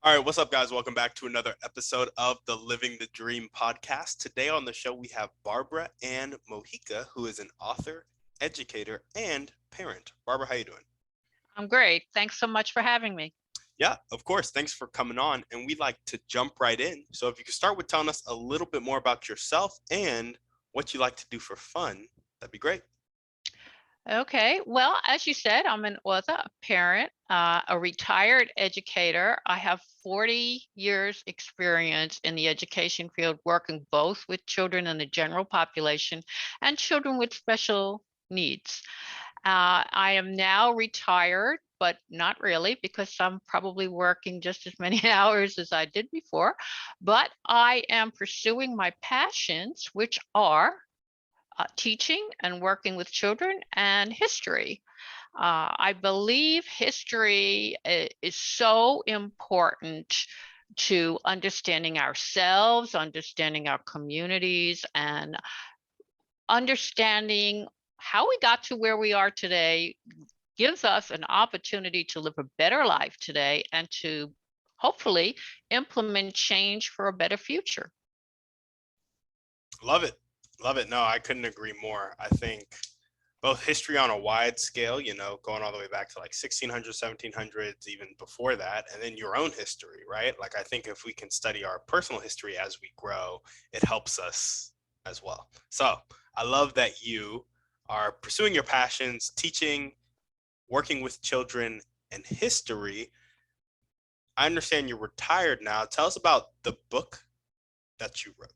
All right, what's up, guys? Welcome back to another episode of the Living the Dream podcast. Today on the show, we have Barbara Ann Mojica, who is an author, educator, and parent. Barbara, how you doing? I'm great. Thanks so much for having me. Yeah, of course. Thanks for coming on. And we'd like to jump right in. So if you could start with telling us a little bit more about yourself and what you like to do for fun, that'd be great. Okay. Well, as you said, I'm an author, a parent, a retired educator. I have 40 years experience in the education field, working both with children in the general population and children with special needs. I am now retired, but not really, because I'm probably working just as many hours as I did before. But I am pursuing my passions, which are teaching and working with children and history. I believe history is so important to understanding ourselves, understanding our communities, and understanding how we got to where we are today gives us an opportunity to live a better life today and to hopefully implement change for a better future. Love it. Love it. No, I couldn't agree more. I think both history on a wide scale, going all the way back to like 1600s, 1700s, even before that, and then your own history, right? Like, I think if we can study our personal history as we grow, it helps us as well. So I love that you are pursuing your passions, teaching, working with children, and history. I understand you're retired now. Tell us about the book that you wrote.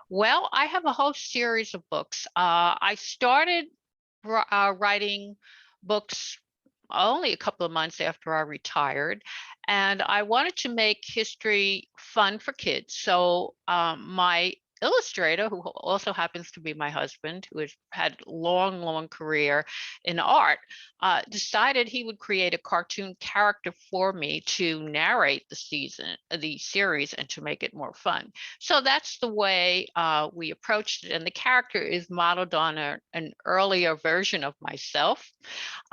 Well, I have a whole series of books. I started writing books only a couple of months after I retired, and I wanted to make history fun for kids. So my illustrator, who also happens to be my husband, who has had long career in art, decided he would create a cartoon character for me to narrate the series, and to make it more fun. So that's the way we approached it. And the character is modeled on an earlier version of myself.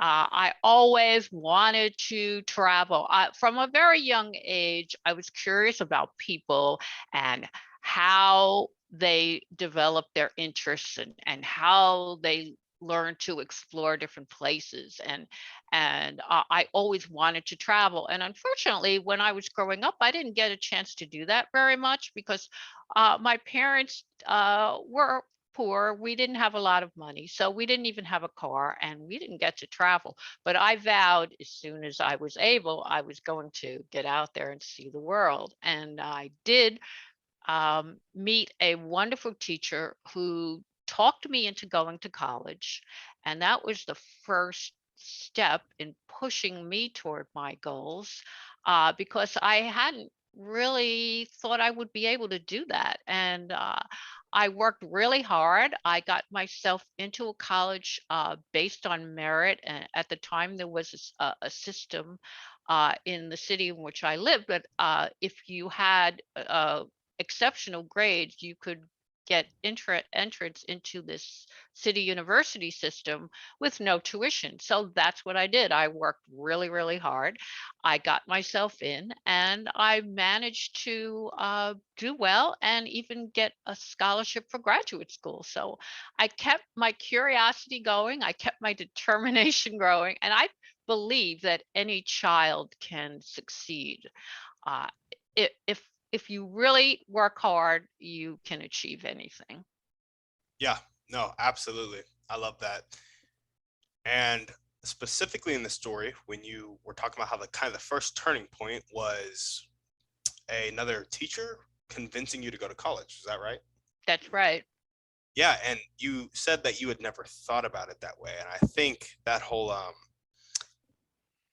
I always wanted to travel. From a very young age, I was curious about people and how they develop their interests, and how they learn to explore different places, and I always wanted to travel. And unfortunately, when I was growing up, I didn't get a chance to do that very much, because my parents were poor. We didn't have a lot of money, so we didn't even have a car, and we didn't get to travel. But I vowed, as soon as I was able, I was going to get out there and see the world. And I did meet a wonderful teacher who talked me into going to college. And that was the first step in pushing me toward my goals, because I hadn't really thought I would be able to do that. And I worked really hard. I got myself into a college based on merit. And at the time, there was a system in the city in which I lived, but if you had exceptional grades, you could get entrance into this city university system with no tuition. So that's what I did. I worked really hard. I got myself in, and I managed to do well and even get a scholarship for graduate school. So I kept my curiosity going. I kept my determination growing, and I believe that any child can succeed. Uh, if you really work hard, you can achieve anything. Yeah, no, absolutely. I love that. And specifically in the story, when you were talking about how the kind of the first turning point was another teacher convincing you to go to college, is that right? That's right. Yeah, and you said that you had never thought about it that way, and I think that whole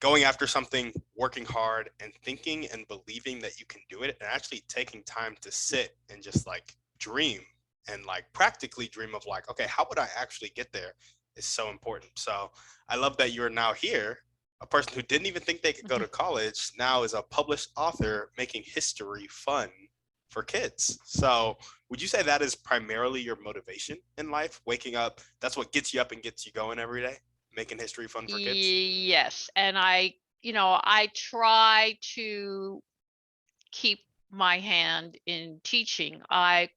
going after something, working hard, and thinking and believing that you can do it, and actually taking time to sit and just like dream and like practically dream of like, okay, how would I actually get there, is so important. So I love that you're now here, a person who didn't even think they could go to college, now is a published author making history fun for kids. So would you say that is primarily your motivation in life? Waking up, that's what gets you up and gets you going every day, making history fun for kids? Yes, and I try to. keep my hand in teaching. I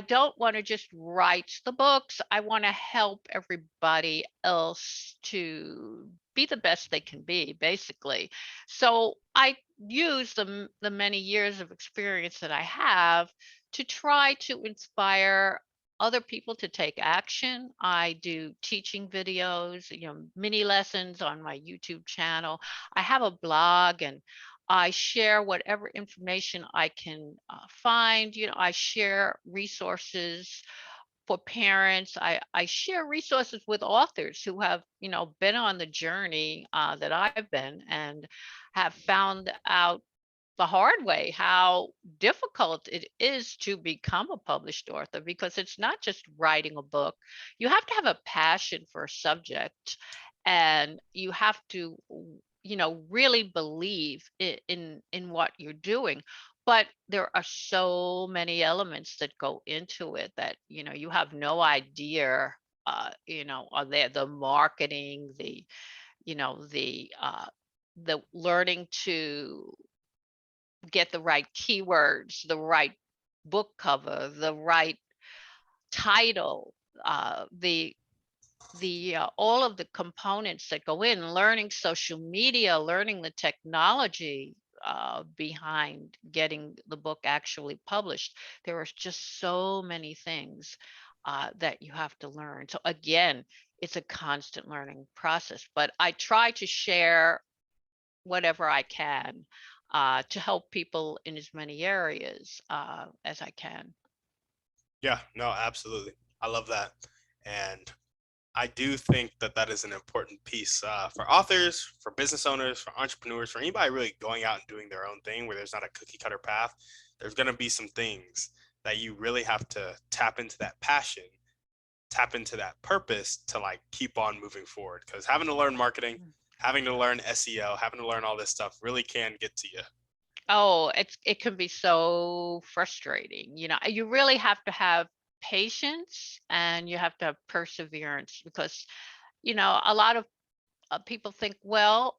don't want to just write the books. I want to help everybody else to be the best they can be, basically. So I use the many years of experience that I have to try to inspire other people to take action. I do teaching videos, mini lessons on my YouTube channel. I have a blog, and I share whatever information I can find. I share resources for parents. I share resources with authors who have, been on the journey that I've been, and have found out the hard way how difficult it is to become a published author, because it's not just writing a book. You have to have a passion for a subject, and you have to really believe in what you're doing. But there are so many elements that go into it that you have no idea. Are there the marketing, the learning to get the right keywords, the right book cover, the right title, the all of the components that go in, learning social media, learning the technology behind getting the book actually published. There are just so many things that you have to learn. So again, it's a constant learning process, but I try to share whatever I can to help people in as many areas as I can. Yeah, no, absolutely. I love that. And I do think that that is an important piece for authors, for business owners, for entrepreneurs, for anybody really going out and doing their own thing where there's not a cookie cutter path. There's going to be some things that you really have to tap into that passion, tap into that purpose to like keep on moving forward. Because having to learn marketing, Mm. having to learn SEO, having to learn all this stuff really can get to you. Oh, it can be so frustrating. You really have to have patience, and you have to have perseverance, because a lot of people think, well,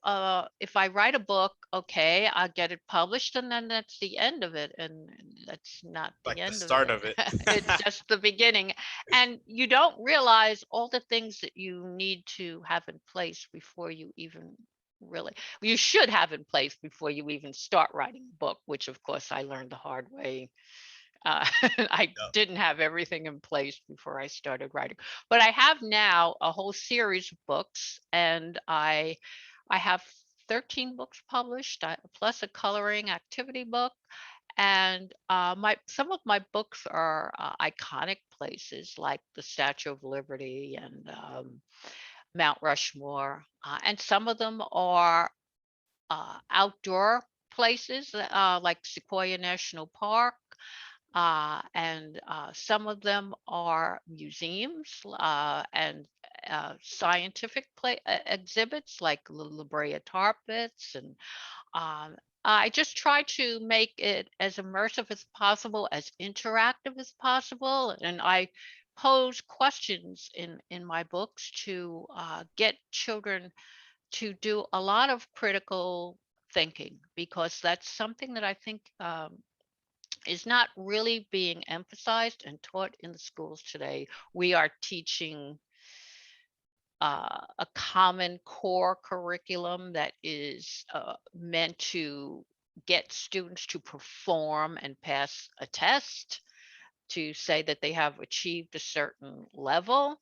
if I write a book, okay, I'll get it published, and then that's the end of it. And that's not the Like the end of start it. of it. It's just the beginning. And you don't realize all the things that you need to have in place before you even really, you should have in place before you even start writing a book, which of course I learned the hard way. I Yep. didn't have everything in place before I started writing, but I have now a whole series of books, and I have 13 books published, plus a coloring activity book. And my some of my books are iconic places like the Statue of Liberty and Mount Rushmore, and some of them are outdoor places like Sequoia National Park, and some of them are museums and scientific exhibits like the La Brea tar pits. And um, I just try to make it as immersive as possible, as interactive as possible, and I pose questions in my books to get children to do a lot of critical thinking, because that's something that I think is not really being emphasized and taught in the schools today. We are teaching a common core curriculum that is meant to get students to perform and pass a test, to say that they have achieved a certain level.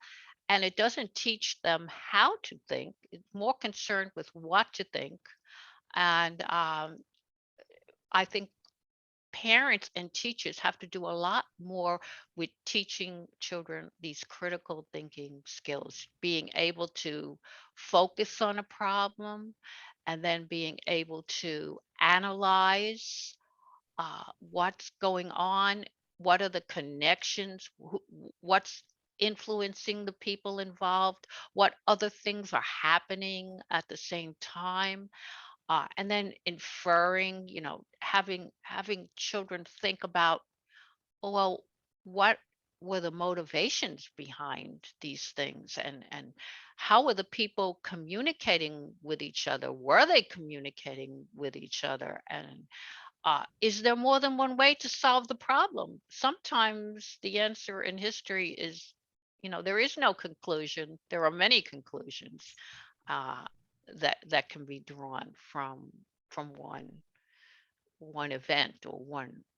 And it doesn't teach them how to think. It's more concerned with what to think. And I think parents and teachers have to do a lot more with teaching children these critical thinking skills, being able to focus on a problem, and then being able to analyze what's going on, what are the connections, what's influencing the people involved, what other things are happening at the same time, and then inferring, having children think about, "Oh, well, what were the motivations behind these things, and how were the people communicating with each other? Were they communicating with each other?" And Is there more than one way to solve the problem? Sometimes the answer in history is, there is no conclusion. There are many conclusions uh, that can be drawn from one event or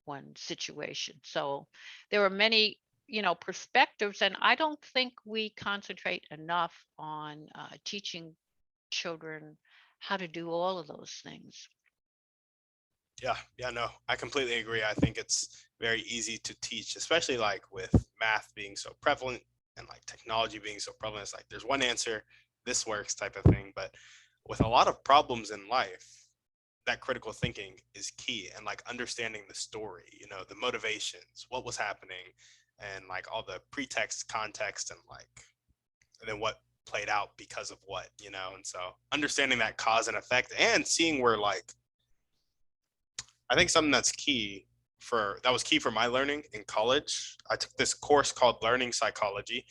one situation. So there are many, perspectives, and I don't think we concentrate enough on teaching children how to do all of those things. Yeah, yeah, no, I completely agree. I think it's very easy to teach, especially like with math being so prevalent and like technology being so prevalent. It's like there's one answer, this works type of thing. But with a lot of problems in life, that critical thinking is key, and like understanding the story, the motivations, what was happening, and like all the pretext, context, and then what played out because of what. And so understanding that cause and effect and seeing where like I think something that was key for my learning in college. I took this course called Learning Psychology,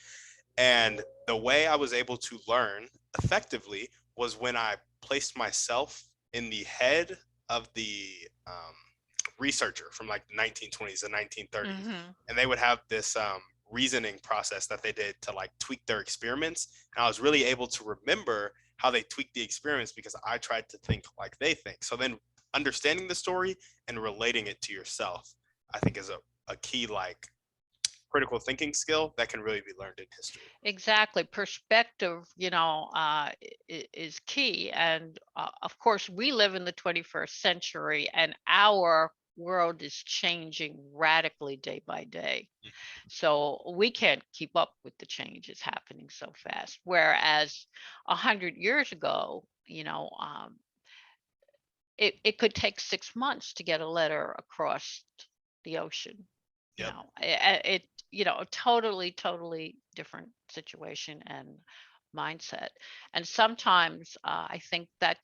and the way I was able to learn effectively was when I placed myself in the head of the um, researcher from like the 1920s and 1930s. Hmm. And they would have this reasoning process that they did to like tweak their experiments. And I was really able to remember how they tweaked the experiments because I tried to think like they think. So then understanding the story and relating it to yourself, I think is a key like critical thinking skill that can really be learned in history. Exactly. Perspective, is key. And of course, we live in the 21st century, and our world is changing radically day by day. So we can't keep up with the changes happening so fast. Whereas 100 years ago, it could take 6 months to get a letter across the ocean. Yep. A totally different situation and mindset. And sometimes I think that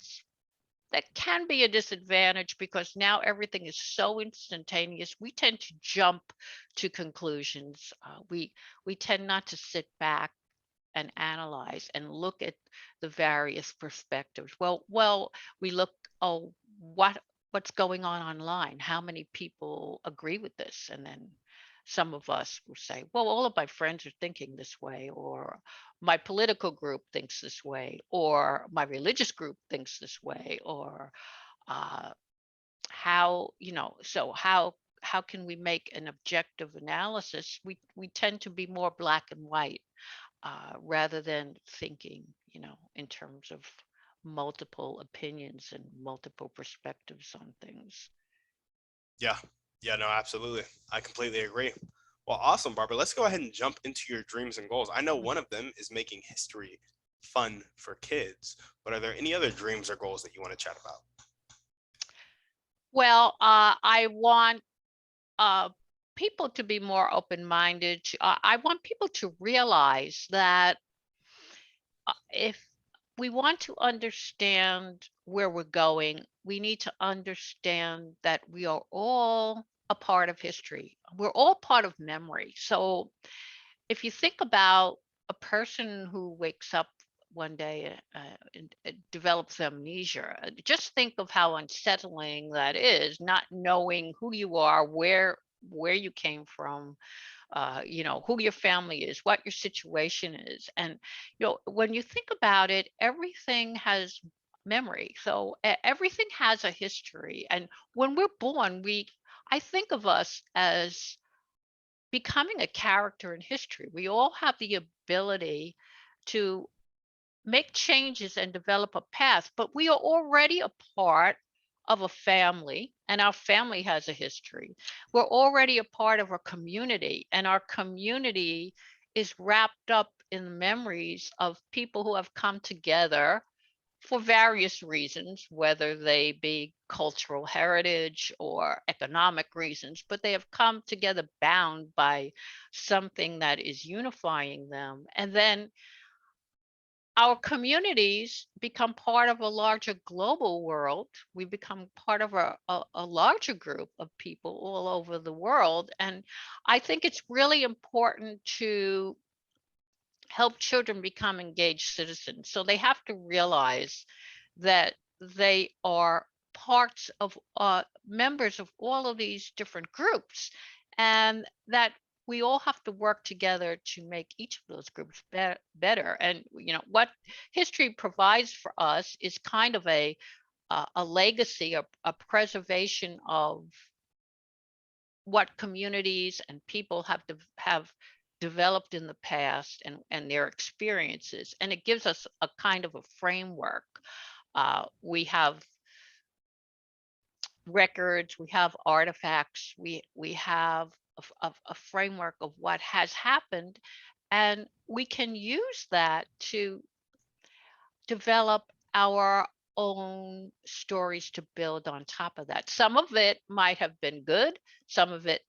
can be a disadvantage because now everything is so instantaneous. We tend to jump to conclusions. We tend not to sit back and analyze and look at the various perspectives. Well, we look, oh, what's going on online? How many people agree with this? And then some of us will say, well, all of my friends are thinking this way, or my political group thinks this way, or my religious group thinks this way, or uh, how can we make an objective analysis? We tend to be more black and white rather than thinking, in terms of multiple opinions and multiple perspectives on things. Yeah. Yeah, no, absolutely. I completely agree. Well, awesome, Barbara. Let's go ahead and jump into your dreams and goals. I know one Mhm. of them is making history fun for kids, but are there any other dreams or goals that you want to chat about? Well, I want uh, people to be more open-minded. I want people to realize that if we want to understand where we're going, we need to understand that we are all a part of history. We're all part of memory. So if you think about a person who wakes up one day and develops amnesia, just think of how unsettling that is, not knowing who you are, where you came from, who your family is, what your situation is. And, when you think about it, everything has memory. So everything has a history. And when we're born, I think of us as becoming a character in history. We all have the ability to make changes and develop a path, but we are already a part of a family, and our family has a history. We're already a part of a community, and our community is wrapped up in memories of people who have come together for various reasons, whether they be cultural heritage or economic reasons, but they have come together bound by something that is unifying them. And then our communities become part of a larger global world. We become part of a larger group of people all over the world. And I think it's really important to help children become engaged citizens. So they have to realize that they are parts of members of all of these different groups, and that we all have to work together to make each of those groups better. And what history provides for us is kind of a legacy, a preservation of what communities and people have developed in the past, and their experiences, and it gives us a kind of a framework. We have records, we have artifacts, we have a framework of what has happened, and we can use that to develop our own stories to build on top of that. Some of it might have been good, some of it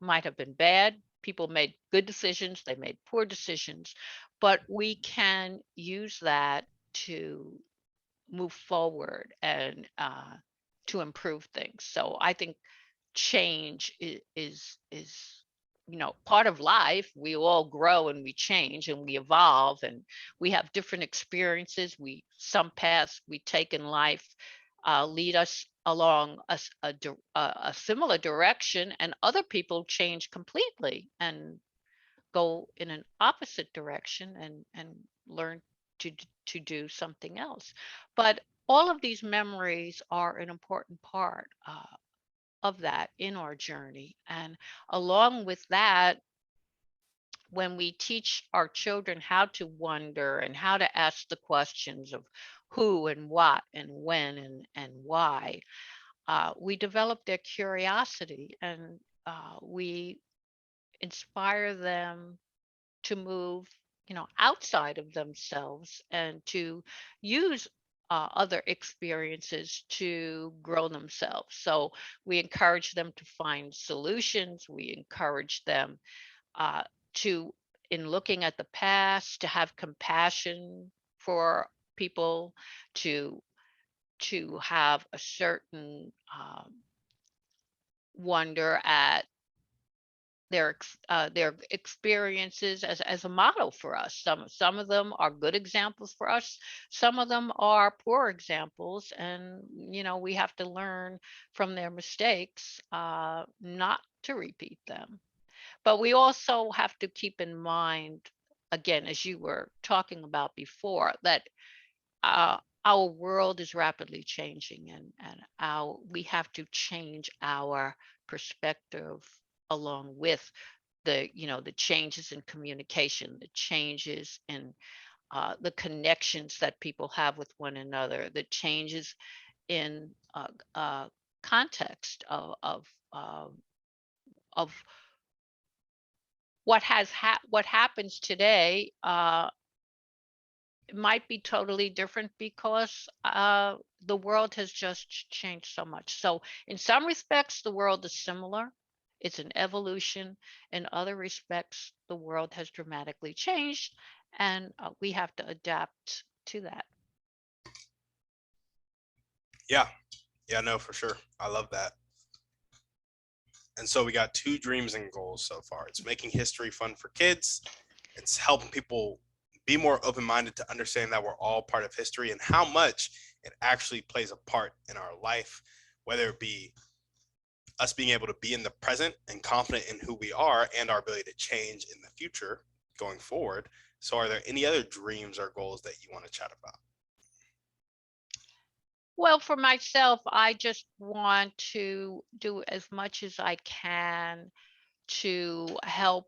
might have been bad. People made good decisions, they made poor decisions, but we can use that to move forward and to improve things. So I think change is part of life. We all grow and we change and we evolve, and we have different experiences. Some paths we take in life lead us along a similar direction, and other people change completely and go in an opposite direction and learn to do something else. But all of these memories are an important part of that in our journey. And along with that, when we teach our children how to wonder and how to ask the questions of who and what and when and why, we develop their curiosity, and we inspire them to move outside of themselves and to use other experiences to grow themselves. So we encourage them to find solutions. We encourage them uh, to, in looking at the past, to have compassion for people, to have a certain wonder at their experiences as a model for us. Some of them are good examples for us. Some of them are poor examples, and we have to learn from their mistakes, not to repeat them. But we also have to keep in mind, again, as you were talking about before, that uh, our world is rapidly changing, and we have to change our perspective along with the changes in communication, the changes in the connections that people have with one another, the changes in context of what happens today. It might be totally different because the world has just changed so much. So in some respects, the world is similar. It's an evolution. In other respects, the world has dramatically changed, and we have to adapt to that. Yeah. Yeah, no, for sure. I love that. And so we got two dreams and goals so far. It's making history fun for kids. It's helping people be more open-minded to understand that we're all part of history and how much it actually plays a part in our life, whether it be us being able to be in the present and confident in who we are and our ability to change in the future going forward. So are there any other dreams or goals that you want to chat about? Well, for myself, I just want to do as much as I can to help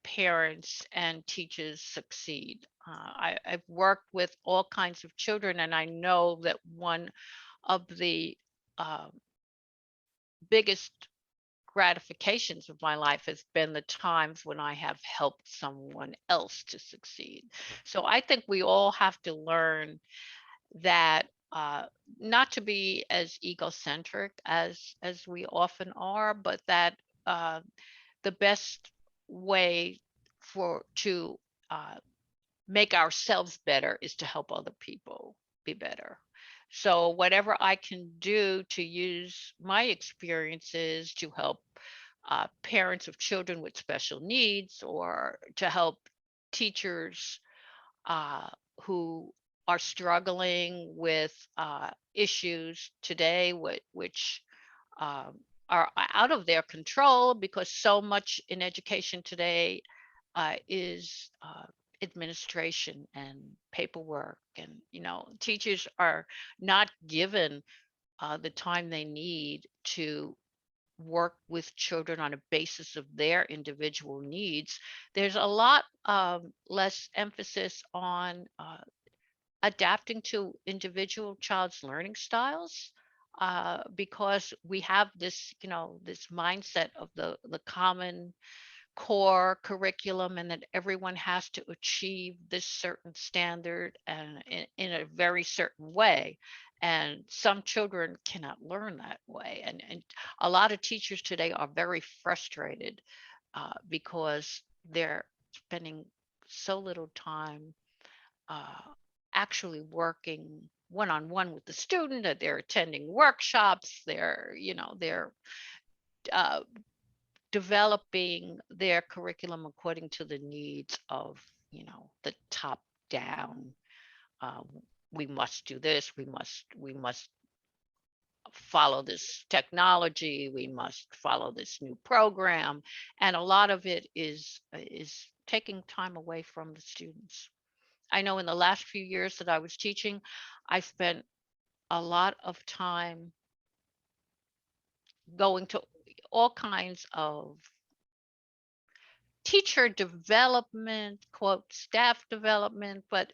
parents and teachers succeed. I've worked with all kinds of children, and I know that one of the uh, biggest gratifications of my life has been the times when I have helped someone else to succeed. So I think we all have to learn that not to be as egocentric as we often are, but that the best way to uh, make ourselves better is to help other people be better. So whatever I can do to use my experiences to help parents of children with special needs, or to help teachers uh, who are struggling with issues today, which um, are out of their control, because so much in education today is administration and paperwork, and teachers are not given the time they need to work with children on a basis of their individual needs. There's a lot less emphasis on adapting to individual child's learning styles, because we have this, this mindset of the common core curriculum, and that everyone has to achieve this certain standard and in a very certain way, and some children cannot learn that way, and a lot of teachers today are very frustrated because they're spending so little time uh, actually working one-on-one with the student, that they're attending workshops, they're uh, developing their curriculum according to the needs of, the top down. Uh, we must do this. We must follow this technology. We must follow this new program, and a lot of it is taking time away from the students. I know in the last few years that I was teaching, I spent a lot of time going to all kinds of teacher development, quote, staff development, but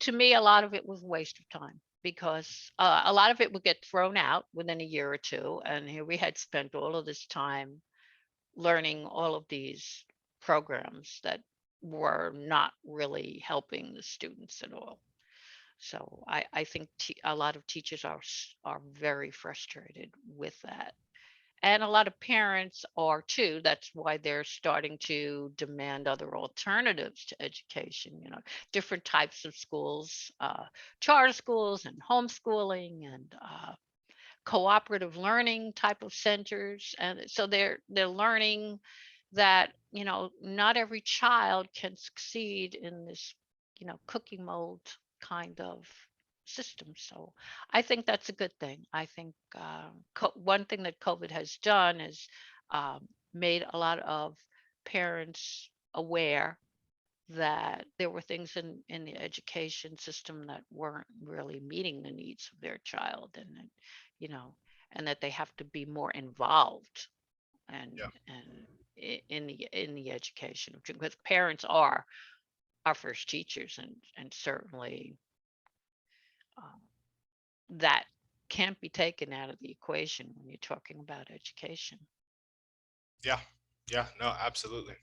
to me, a lot of it was a waste of time, because a lot of it would get thrown out within a year or two. And here we had spent all of this time learning all of these programs that were not really helping the students at all. So I think a lot of teachers are very frustrated with that, and a lot of parents are too. That's why they're starting to demand other alternatives to education, different types of schools, charter schools and homeschooling, and cooperative learning type of centers. And so they're learning that, not every child can succeed in this, cookie mold kind of system. So I think that's a good thing. I think one thing that COVID has done is made a lot of parents aware that there were things in the education system that weren't really meeting the needs of their child, and you know and that they have to be more involved and Yeah. in the education, because parents are our first teachers, and certainly um, that can't be taken out of the equation when you're talking about education. Yeah. Yeah. No, absolutely.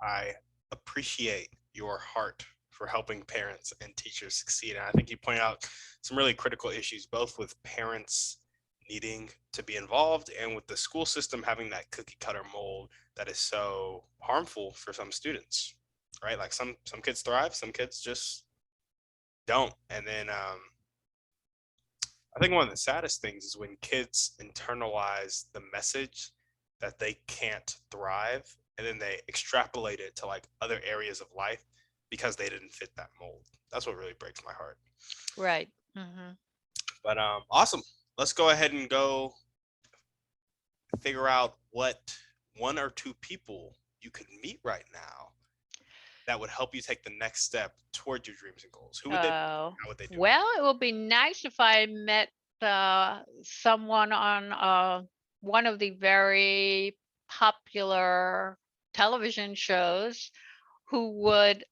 I appreciate your heart for helping parents and teachers succeed. And I think you point out some really critical issues, both with parents needing to be involved and with the school system having that cookie cutter mold that is so harmful for some students, right? Like some kids thrive, some kids just don't. And then I think one of the saddest things is when kids internalize the message that they can't thrive, and then they extrapolate it to like other areas of life because they didn't fit that mold. That's what really breaks my heart. Right. Hmm. But awesome. Let's go ahead and go figure out what one or two people you could meet right now that would help you take the next step toward your dreams and goals. Who would they be? Oh, How would they do it? well, it would be nice if I met someone on one of the very popular television shows who would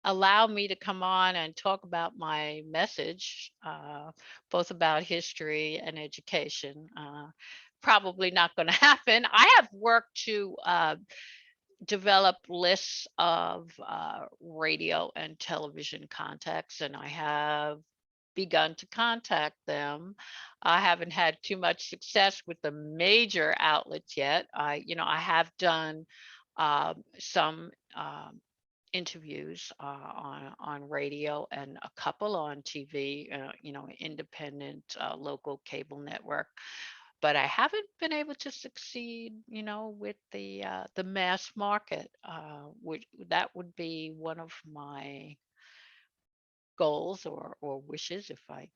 allow me to come on and talk about my message, both about history and education. Probably not going to happen. I have worked to develop lists of radio and television contacts, and I have begun to contact them. I haven't had too much success with the major outlets yet. I have done some interviews on radio, and a couple on TV, independent local cable network. but I haven't been able to succeed, with the mass market. Which that would be one of my goals or wishes if I,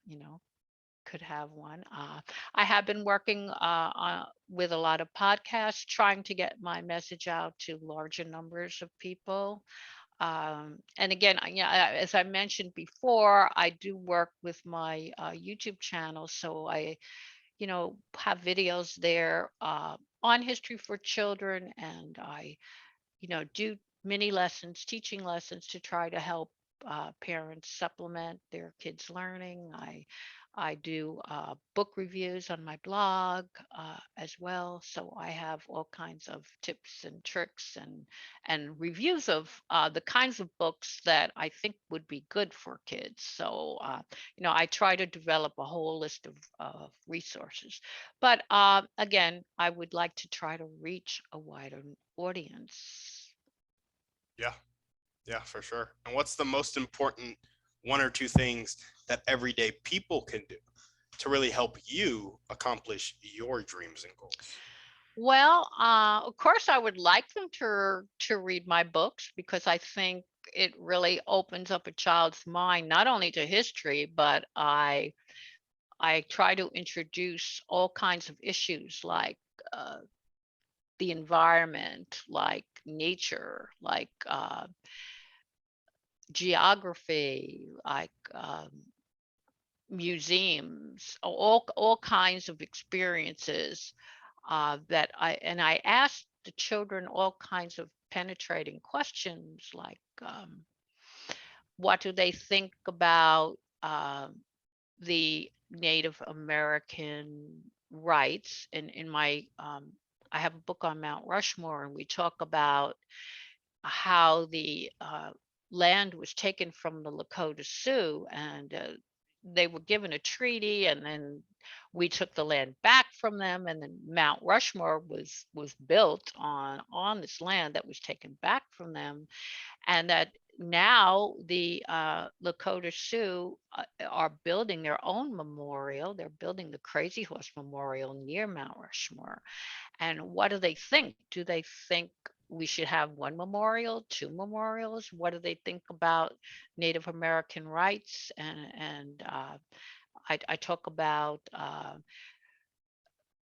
could have one. I have been working with a lot of podcasts, trying to get my message out to larger numbers of people. And again, as I mentioned before, I do work with my YouTube channel, so I, have videos there on history for children, and I, do mini lessons, teaching lessons to try to help parents supplement their kids' learning. I do book reviews on my blog as well, so I have all kinds of tips and tricks and reviews of the kinds of books that I think would be good for kids. So I try to develop a whole list of resources. But again, I would like to try to reach a wider audience. Yeah, yeah, for sure. And what's the most important one or two things that everyday people can do to really help you accomplish your dreams and goals? Well, of course, I would like them to read my books because I think it really opens up a child's mind not only to history, but I try to introduce all kinds of issues like uh, the environment, like nature, like geography, like museums, all kinds of experiences that I asked the children all kinds of penetrating questions like what do they think about the Native American rights? And in my I have a book on Mount Rushmore, and we talk about how the land was taken from the Lakota Sioux, and they were given a treaty, and then we took the land back from them, and then Mount Rushmore was built on this land that was taken back from them, and that now the Lakota Sioux are building their own memorial. They're building the Crazy Horse Memorial near Mount Rushmore. And what do they think? Do they think we should have one memorial, two memorials? What do they think about Native American rights? And I talk about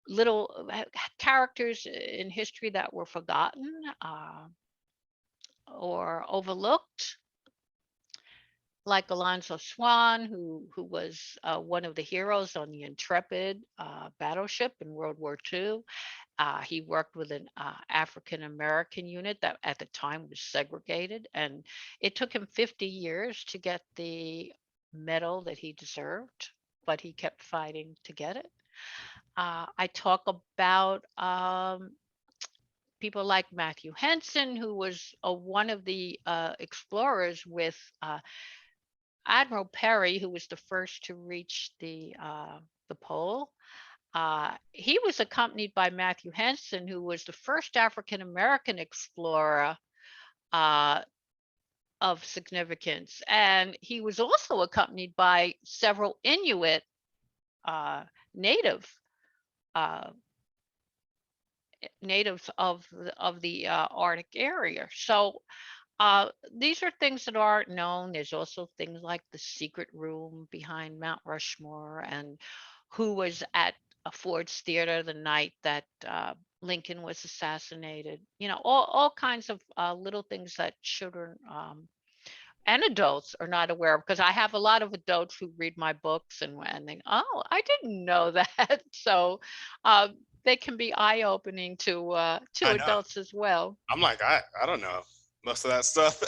little characters in history that were forgotten or overlooked, like Alonzo Swan, who was one of the heroes on the Intrepid battleship in World War II. He worked with an African American unit that at the time was segregated, and it took him 50 years to get the medal that he deserved, but he kept fighting to get it. I talk about people like Matthew Henson, who was one of the explorers with Admiral Perry, who was the first to reach the pole. He was accompanied by Matthew Henson, who was the first African American explorer uh, of significance, and he was also accompanied by several Inuit native uh, natives of the Arctic area. So these are things that aren't known. There's also things like the secret room behind Mount Rushmore, and who was at a Ford's Theater the night that Lincoln was assassinated. All kinds of little things that children and adults are not aware of. Because I have a lot of adults who read my books and think, "Oh, I didn't know that." So uh, they can be eye opening to I know. adults as well. I'm like, I don't know most of that stuff.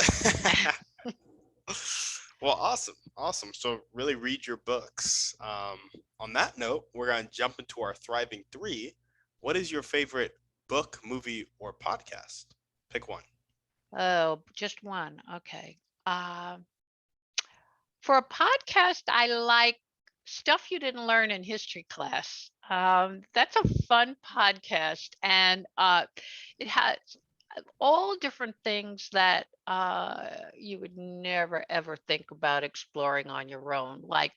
Well, awesome, awesome. So really read your books. On that note, we're gonna jump into our thriving three. What is your favorite book, movie, or podcast? Pick one. Oh, just one. Okay. Uh, for a podcast, I like stuff you didn't learn in history class. That's a fun podcast, and it has all different things that you would never ever think about exploring on your own, like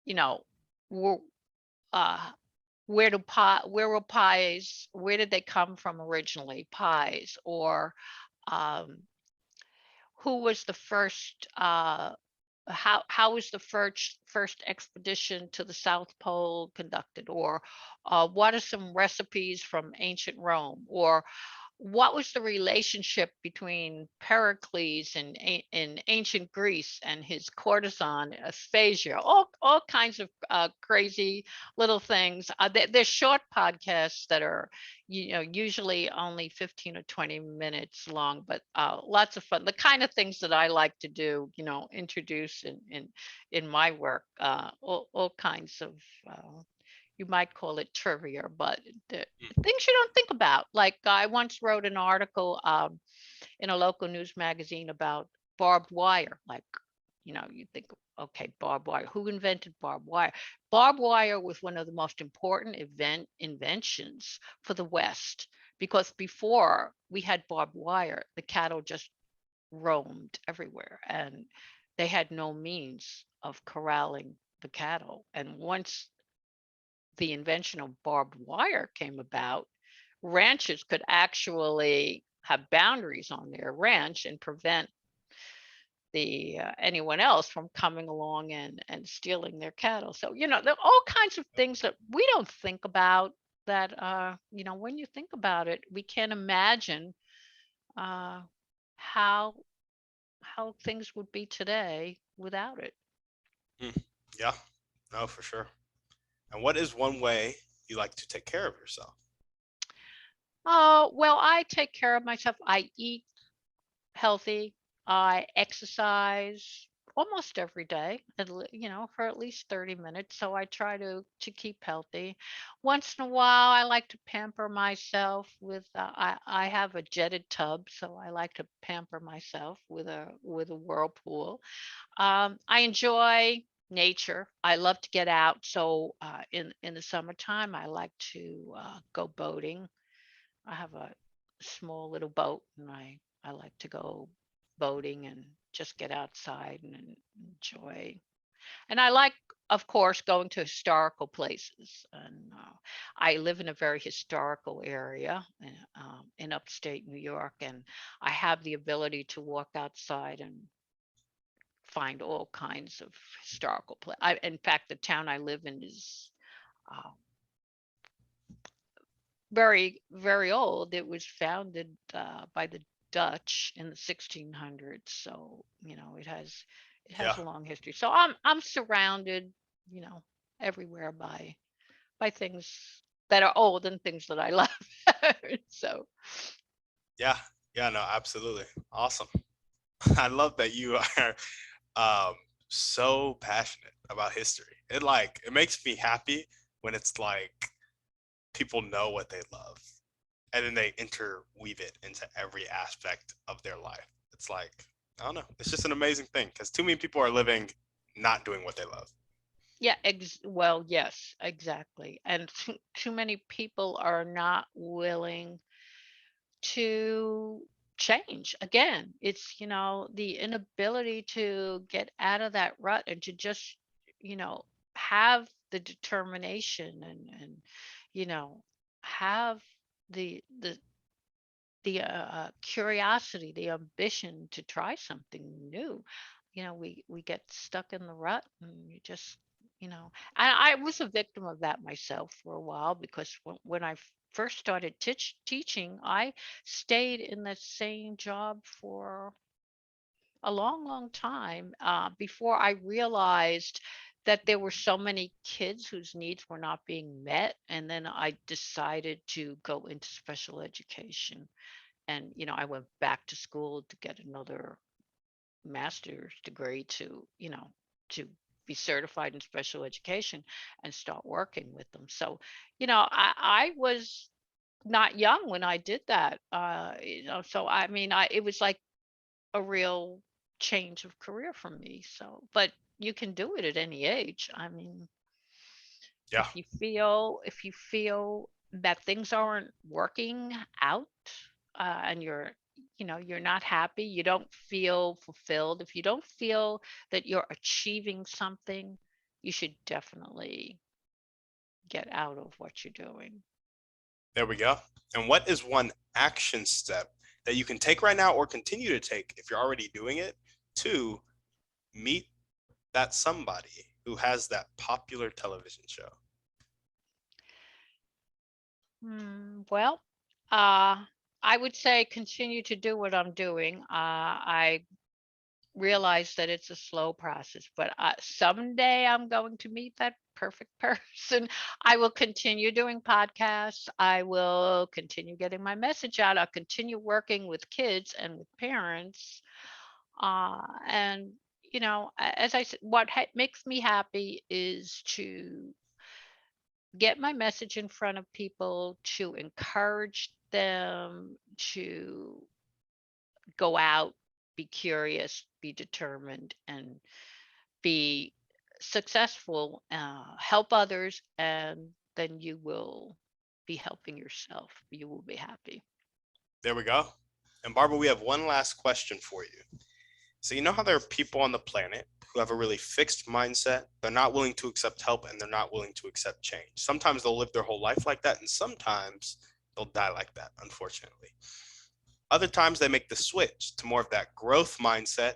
you know, war, where did they come from originally, pies, or um, who was the first how was the first expedition to the South Pole conducted, or what are some recipes from ancient Rome, or what was the relationship between Pericles in ancient Greece and his courtesan Aspasia? All kinds of crazy little things. There's short podcasts that are, usually only 15 or 20 minutes long, but lots of fun. The kind of things that I like to do, introduce in my work, all kinds of. You might call it trivia, but the things you don't think about. Like I once wrote an article in a local news magazine about barbed wire. Like, you think, okay, barbed wire. Who invented barbed wire? Barbed wire was one of the most important inventions for the West, because before we had barbed wire, the cattle just roamed everywhere, and they had no means of corralling the cattle. And once the invention of barbed wire came about, ranchers could actually have boundaries on their ranch and prevent the anyone else from coming along and stealing their cattle. So, there are all kinds of things that we don't think about, that when you think about it, we can't imagine uh, how things would be today without it. Mm. Yeah, no, for sure. And what is one way you like to take care of yourself? Oh, well, I take care of myself. I eat healthy. I exercise almost every day, for at least 30 minutes. So I try to keep healthy. Once in a while, I like to pamper myself with. I have a jetted tub, so I like to pamper myself with a whirlpool. I enjoy nature. I love to get out. So in the summertime, I like to go boating. I have a small little boat, and I like to go boating and just get outside and enjoy. And I like, of course, going to historical places. And I live in a very historical area in upstate New York, and I have the ability to walk outside and find all kinds of historical places. In fact, the town I live in is uh, very, very old. It was founded by the Dutch in the 1600s, so it Yeah, has a long history. So I'm surrounded, you know, everywhere by things that are old and things that I love. So yeah, yeah, no, absolutely. Awesome. I love that you are um, so passionate about history. It makes me happy when it's like people know what they love and then they interweave it into every aspect of their life. It's like, I don't know, it's just an amazing thing because too many people are living not doing what they love. yeah, well, yes, exactly. And too many people are not willing to change. Again, it's, the inability to get out of that rut and to just, you know have the determination, and you know have the curiosity, the ambition to try something new. We get stuck in the rut, and you just, I was a victim of that myself for a while, because when I first started teaching, I stayed in the same job for a long, long time before I realized that there were so many kids whose needs were not being met. And then I decided to go into special education. And I went back to school to get another master's degree to be certified in special education and start working with them. So I was not young when I did that. So I mean, it was like a real change of career for me. So, but you can do it at any age. I mean, Yeah, if you feel that things aren't working out, and you're not happy, you don't feel fulfilled, if you don't feel that you're achieving something, you should definitely get out of what you're doing. There we go. And what is one action step that you can take right now or continue to take if you're already doing it to meet that somebody who has that popular television show? Well, I would say continue to do what I'm doing. I realize that it's a slow process, but someday I'm going to meet that perfect person. I will continue doing podcasts. I will continue getting my message out. I'll continue working with kids and with parents. And, as I said, what makes me happy is to get my message in front of people, to encourage them to go out, be curious, be determined, and be successful, help others, and then you will be helping yourself. You will be happy. There we go. And Barbara, we have one last question for you. So you know how there are people on the planet who have a really fixed mindset, they're not willing to accept help, and they're not willing to accept change. Sometimes they'll live their whole life like that, and sometimes they'll die like that, unfortunately. Other times they make the switch to more of that growth mindset,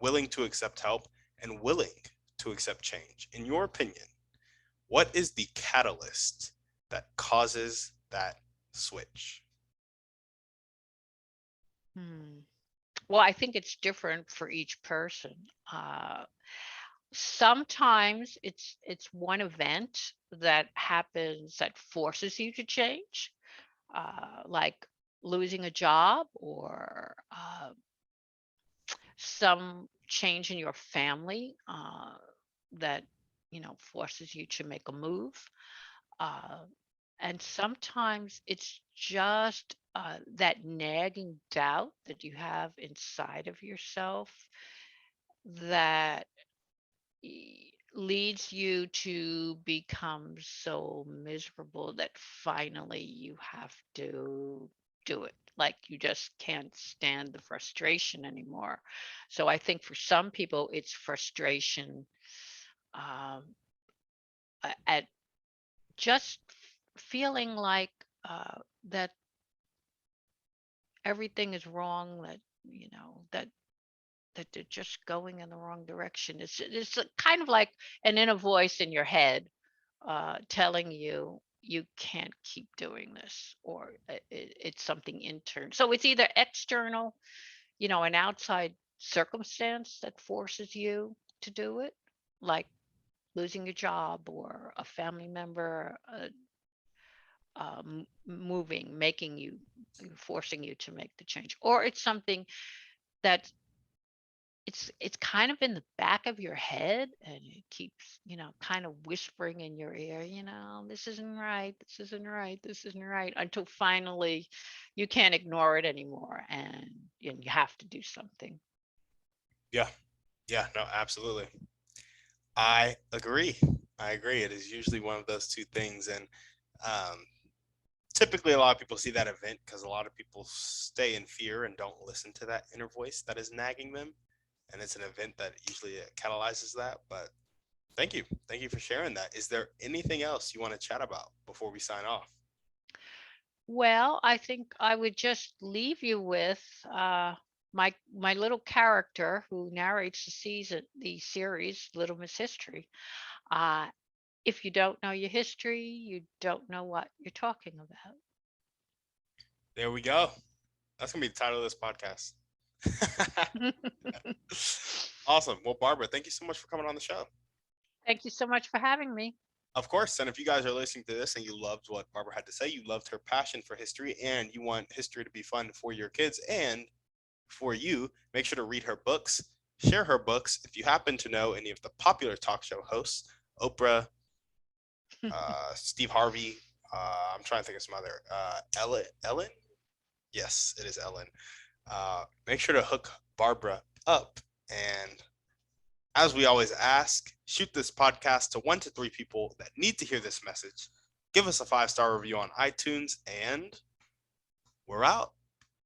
willing to accept help and willing to accept change. In your opinion, what is the catalyst that causes that switch? Hmm. Well, I think it's different for each person. Uh, Sometimes it's one event that happens that forces you to change, like losing a job, or some change in your family, that forces you to make a move. Uh, and sometimes it's just that nagging doubt that you have inside of yourself that leads you to become so miserable that finally you have to do it. Like you just can't stand the frustration anymore. So I think for some people, it's frustration, um, at just feeling like, that everything is wrong, that, that they're just going in the wrong direction. It's kind of like an inner voice in your head, telling you you can't keep doing this, or it's something internal. So it's either external, an outside circumstance that forces you to do it, like losing your job, or a family member, moving, making you, forcing you to make the change, or it's something that it's kind of in the back of your head, and it keeps, kind of whispering in your ear, this isn't right, this isn't right, this isn't right, until finally you can't ignore it anymore, and you have to do something. Yeah, yeah, no, absolutely. I agree. I agree. It is usually one of those two things. And um, typically, a lot of people see that event because a lot of people stay in fear and don't listen to that inner voice that is nagging them. And it's an event that usually catalyzes that. But thank you. Thank you for sharing that. Is there anything else you want to chat about before we sign off? Well, I think I would just leave you with, my little character who narrates the series Little Miss History. uh, if you don't know your history, you don't know what you're talking about. There we go. That's going to be the title of this podcast. Awesome. Well, Barbara, thank you so much for coming on the show. Thank you so much for having me. Of course. And if you guys are listening to this and you loved what Barbara had to say, you loved her passion for history, and you want history to be fun for your kids and for you, make sure to read her books, share her books. If you happen to know any of the popular talk show hosts, Oprah, Steve Harvey, I'm trying to think of some other, Ellen? Yes, it is Ellen. Make sure to hook Barbara up. And as we always ask, shoot this podcast to 1 to 3 people that need to hear this message. Give us a 5-star review on iTunes, and we're out.